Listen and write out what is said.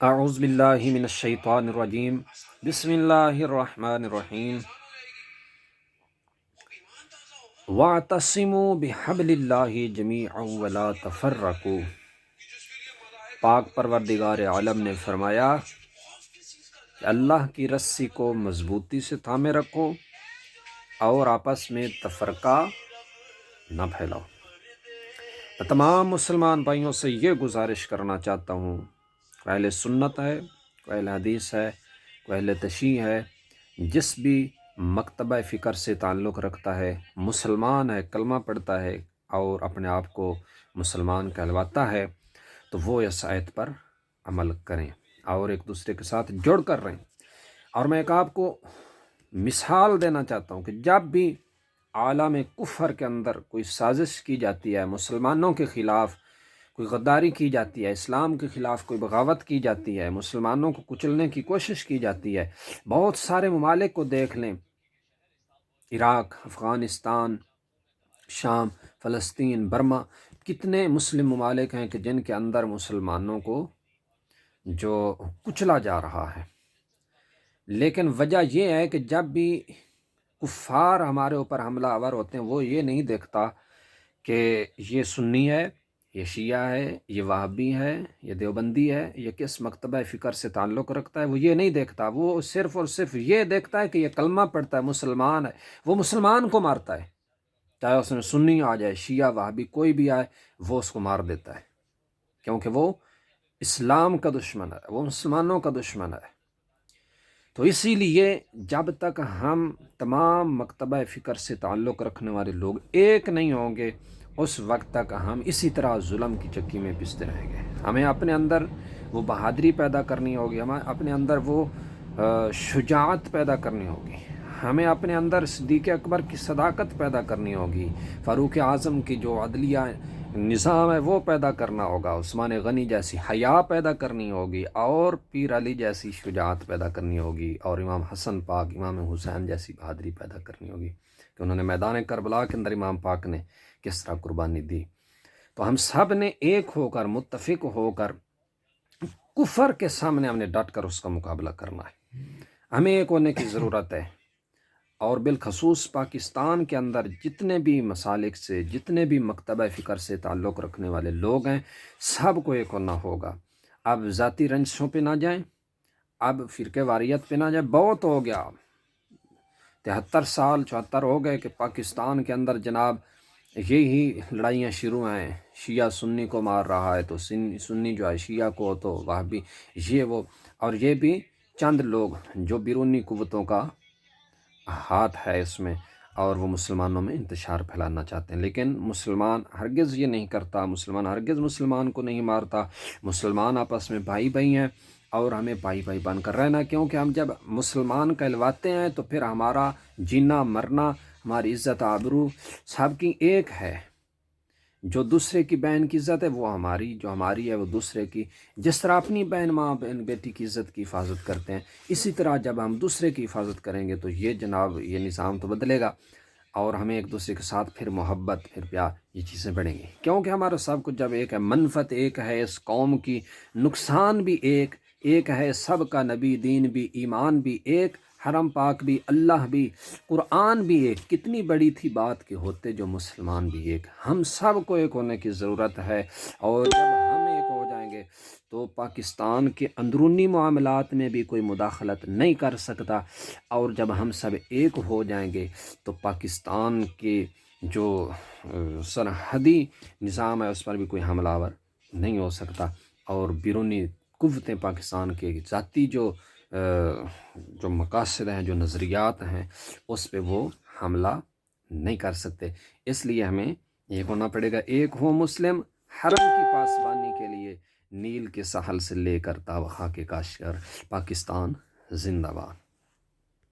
اعوذ باللہ من الشیطان الرجیم بسم اللہ الرحمن الرحیم وَاعْتَصِمُوا بِحَبْلِ اللَّهِ جَمِيعًا وَلَا تَفَرَّقُوا۔ پاک پروردگار عالم نے فرمایا کہ اللہ کی رسی کو مضبوطی سے تھامے رکھو اور آپس میں تفرقہ نہ پھیلاؤ۔ میں تمام مسلمان بھائیوں سے یہ گزارش کرنا چاہتا ہوں، کوئی اہل سنت ہے، کوئی اہل حدیث ہے، کوئی اہل تشیع ہے، جس بھی مکتبہ فکر سے تعلق رکھتا ہے، مسلمان ہے، کلمہ پڑھتا ہے اور اپنے آپ کو مسلمان کہلواتا ہے، تو وہ اس آیت پر عمل کریں اور ایک دوسرے کے ساتھ جڑ کر رہیں۔ اور میں ایک آپ کو مثال دینا چاہتا ہوں کہ جب بھی عالم کفر کے اندر کوئی سازش کی جاتی ہے، مسلمانوں کے خلاف کوئی غداری کی جاتی ہے، اسلام کے خلاف کوئی بغاوت کی جاتی ہے، مسلمانوں کو کچلنے کی کوشش کی جاتی ہے، بہت سارے ممالک کو دیکھ لیں، عراق، افغانستان، شام، فلسطین، برما، کتنے مسلم ممالک ہیں کہ جن کے اندر مسلمانوں کو جو کچلا جا رہا ہے۔ لیکن وجہ یہ ہے کہ جب بھی کفار ہمارے اوپر حملہ آور ہوتے ہیں، وہ یہ نہیں دیکھتا کہ یہ سنی ہے، یہ شیعہ ہے، یہ وہابی ہے، یہ دیوبندی ہے، یہ کس مکتبہ فکر سے تعلق رکھتا ہے، وہ یہ نہیں دیکھتا۔ وہ صرف اور صرف یہ دیکھتا ہے کہ یہ کلمہ پڑھتا ہے، مسلمان ہے، وہ مسلمان کو مارتا ہے، چاہے اس میں سنی آ جائے، شیعہ، وہابی، کوئی بھی آئے، وہ اس کو مار دیتا ہے، کیونکہ وہ اسلام کا دشمن ہے، وہ مسلمانوں کا دشمن ہے۔ تو اسی لیے جب تک ہم تمام مکتبہ فکر سے تعلق رکھنے والے لوگ ایک نہیں ہوں گے، اس وقت تک ہم اسی طرح ظلم کی چکی میں پستے رہیں گے۔ ہمیں اپنے اندر وہ بہادری پیدا کرنی ہوگی، ہمیں اپنے اندر وہ شجاعت پیدا کرنی ہوگی، ہمیں اپنے اندر صدیق اکبر کی صداقت پیدا کرنی ہوگی، فاروق اعظم کی جو عدلیہ نظام ہے وہ پیدا کرنا ہوگا، عثمان غنی جیسی حیا پیدا کرنی ہوگی، اور پیر علی جیسی شجاعت پیدا کرنی ہوگی، اور امام حسن پاک، امام حسین جیسی بہادری پیدا کرنی ہوگی کہ انہوں نے میدان کربلا کے اندر امام پاک نے کس طرح قربانی دی۔ تو ہم سب نے ایک ہو کر، متفق ہو کر، کفر کے سامنے ہم نے ڈٹ کر اس کا مقابلہ کرنا ہے۔ ہمیں ایک ہونے کی ضرورت ہے، اور بالخصوص پاکستان کے اندر جتنے بھی مسالک سے، جتنے بھی مکتبہ فکر سے تعلق رکھنے والے لوگ ہیں، سب کو ایک ہونا ہوگا۔ اب ذاتی رنجشوں پہ نہ جائیں، اب فرقے واریت پہ نہ جائیں، بہت ہو گیا۔ 73 سال 74 ہو گئے کہ پاکستان کے اندر جناب یہی لڑائیاں شروع ہیں، شیعہ سنی کو مار رہا ہے، تو سنی جو ہے شیعہ کو، تو وہابی یہ وہ، اور یہ بھی چند لوگ جو بیرونی قوتوں کا ہاتھ ہے اس میں، اور وہ مسلمانوں میں انتشار پھیلانا چاہتے ہیں۔ لیکن مسلمان ہرگز یہ نہیں کرتا، مسلمان ہرگز مسلمان کو نہیں مارتا، مسلمان آپس میں بھائی بھائی ہیں، اور ہمیں بھائی بھائی بن کر رہنا، کیونکہ ہم جب مسلمان کہلواتے ہیں تو پھر ہمارا جینا مرنا، ہماری عزت آبرو سب کی ایک ہے۔ جو دوسرے کی بہن کی عزت ہے وہ ہماری، جو ہماری ہے وہ دوسرے کی۔ جس طرح اپنی بہن، ماں، بہن، بیٹی کی عزت کی حفاظت کرتے ہیں، اسی طرح جب ہم دوسرے کی حفاظت کریں گے تو یہ جناب یہ نظام تو بدلے گا، اور ہمیں ایک دوسرے کے ساتھ پھر محبت، پھر پیار، یہ چیزیں بڑھیں گی، کیونکہ ہمارا سب کچھ جب ایک ہے، منفعت ایک ہے اس قوم کی، نقصان بھی ایک ہے، سب کا نبی، دین بھی، ایمان بھی ایک، حرم پاک بھی، اللہ بھی، قرآن بھی ایک۔ کتنی بڑی تھی بات کہ ہوتے جو مسلمان بھی ایک۔ ہم سب کو ایک ہونے کی ضرورت ہے، اور جب ہم ایک ہو جائیں گے تو پاکستان کے اندرونی معاملات میں بھی کوئی مداخلت نہیں کر سکتا، اور جب ہم سب ایک ہو جائیں گے تو پاکستان کے جو سرحدی نظام ہے اس پر بھی کوئی حملہ آور نہیں ہو سکتا، اور بیرونی قوتیں پاکستان کے ذاتی جو مقاصد ہیں، جو نظریات ہیں، اس پہ وہ حملہ نہیں کر سکتے۔ اس لیے ہمیں ایک ہونا پڑے گا۔ ایک ہو مسلم، حرم کی پاسبانی کے لیے نیل کے ساحل سے لے کر تا خاک کاشغر، پاکستان زندہ باد۔